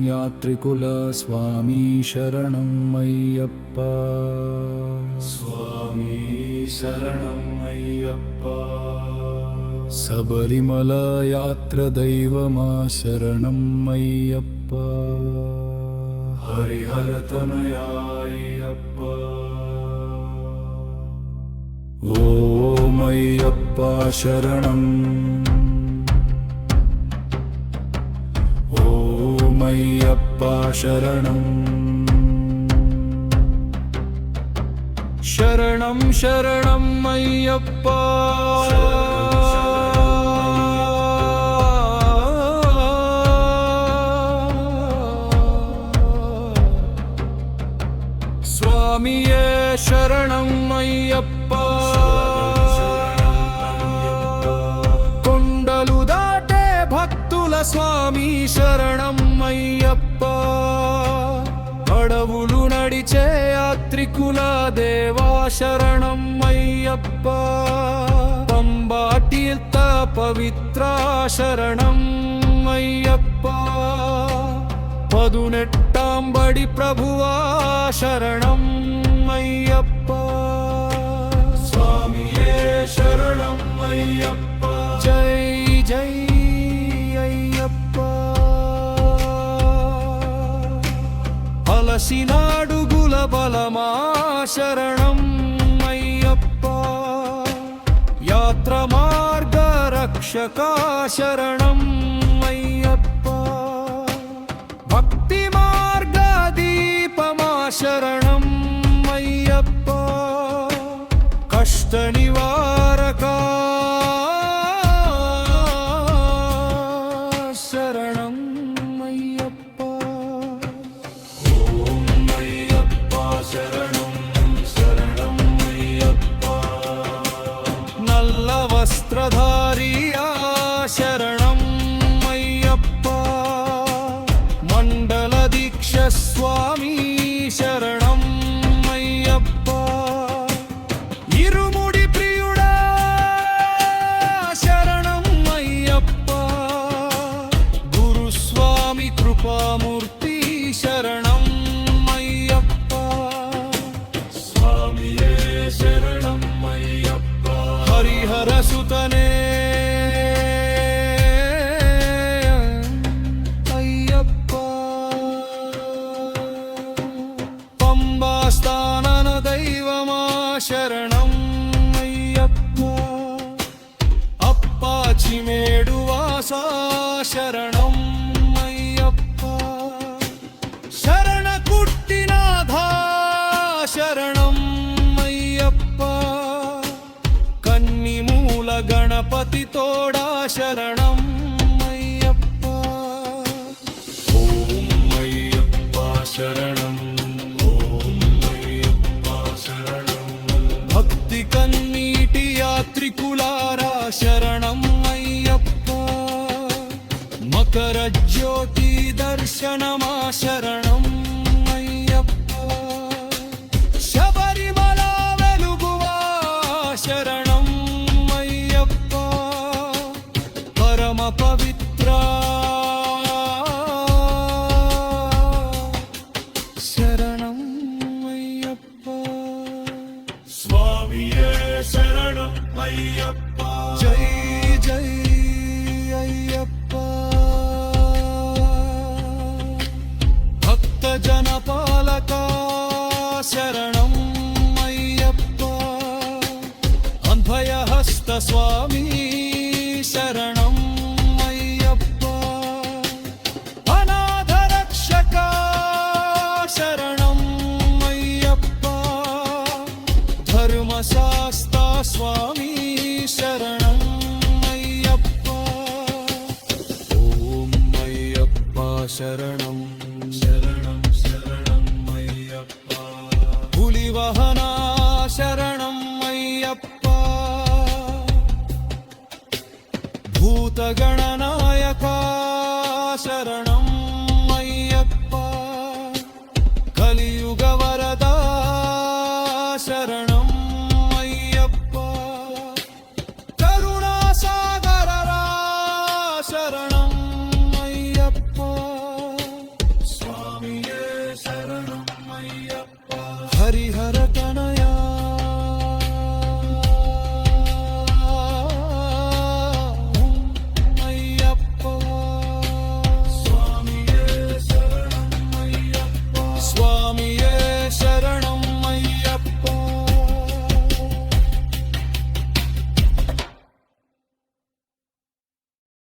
యాత్రికుల స్వామి శరణం అయ్యప్ప, స్వామి శరణం అయ్యప్ప. శబరిమల యాత్ర దైవమా శరణం అయ్యప్ప, హరిహర తనయాయ్యప్ప. ఓం అయ్యప్ప శరణం, ఓం అయ్యప్ప శరణం. శరణం శరణం అయ్యప్ప, స్వామియే శరణం అయ్యప్ప. కొండలు దాటే భక్తుల స్వామి శరణం అయ్యప్ప, అడవులు నడిచే యాత్రికుల దేవా శరణం అయ్యప్ప. పంబా తీర్థ పవిత్ర శరణం అయ్యప్ప, పదునెట్టాంబడి ప్రభువా శరణం అయ్యప్ప. స్వామియే శరణం అయ్యప్ప. జై జై అయ్యప్ప. అలసినాడుగుల బలమా శరణం అయ్యప్ప, యాత్ర మార్గ రక్షక శరణం అయ్యప్ప. భక్తి మార్గ దీపమా శరణం అయ్యప్ప, కష్ట నివారక శరణం అయ్యప్ప. ఓం అయ్యప్ప శరణం శరణం అయ్యప్ప. నల్ల వస్త్రధారియా శరణం అయ్యప్ప, మండల దీక్ష స్వామి శరణం అయ్యప్ప. ఇరుముడి ప్రియుడా శరణం అయ్యప్ప, గురుస్వామి కృపామూర్తి శరణం అయ్యప్ప. స్వామియే శరణం అయ్యప్ప. హరిహర సుతనే అయ్యప్ప, పంబా స్థానన దైవమా శరణం అయ్యప్ప. అప్పాచిమేడు వాసా శరణం అయ్యప్ప, శరణ కుట్టినాథా శరణం అయ్యప్ప. కన్నిమూల గణపతి తోడా శరణం అయ్యప్ప. ఓం అయ్యప్ప శరణం. ఓం అయ్యప్ప శరణం. భక్తి కన్నీటి యాత్రికులారా శరణం అయ్యప్ప, మకర జ్యోతి దర్శనమా శరణం అయ్యప్ప. శబరిమల వెలుగువా శరణం అయ్యప్ప, పరమ పవిత్ర శరణం అయ్యప్ప. స్వామియే శరణం అయ్యప్ప. జై జై అయ్యప్ప. భక్త జన పాలక శరణం అయ్యప్ప, అభయహస్త స్వామి శరణం అయ్యప్ప. అనాథ రక్షక శరణం అయ్యప్ప, ధర్మశాస్త్ర స్వామి శరణం అయ్యప్ప. ఓం అయ్యప్ప శరణం శరణం శరణం అయ్యప్ప. పులివహన శరణం అయ్యప్ప, భూతగణనాయక శరణం అయ్యప్ప. కలియుగ వరదా శరణం అయ్యప్ప, కరుణాసాగర శరణం హరిహర